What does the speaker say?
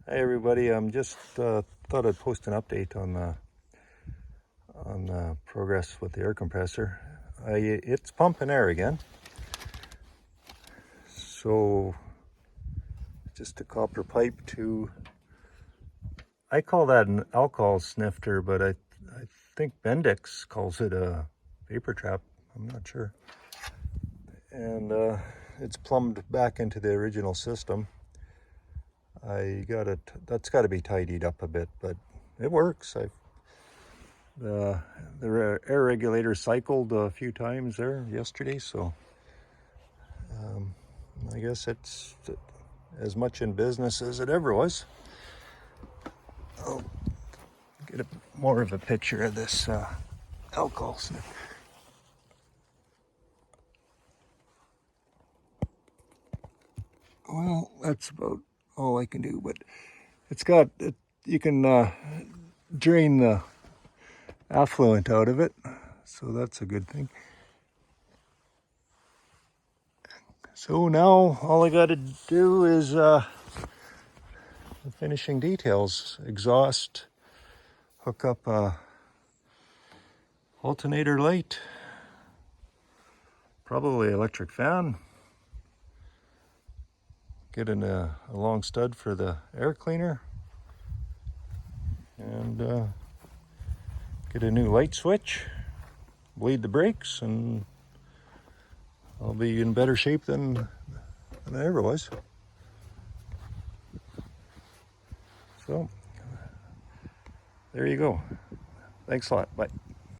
Hey everybody, I'm just thought I'd post an update on the progress with the air compressor. It's pumping air again. So just a copper pipe to, I call that an alcohol snifter, but I think Bendix calls it a vapor trap. I'm not sure. And it's plumbed back into the original system. That's got to be tidied up a bit, but it works. The air regulator cycled a few times there yesterday, so I guess it's as much in business as it ever was. I'll get more of a picture of this alcohol sniffer. Well, that's about all I can do, but you can drain the affluent out of it, so that's a good thing. So now all I got to do is the finishing details: exhaust, hook up a alternator light, probably electric fan, get in a long stud for the air cleaner, and get a new light switch, bleed the brakes, and I'll be in better shape than I ever was. So there you go. Thanks a lot. Bye.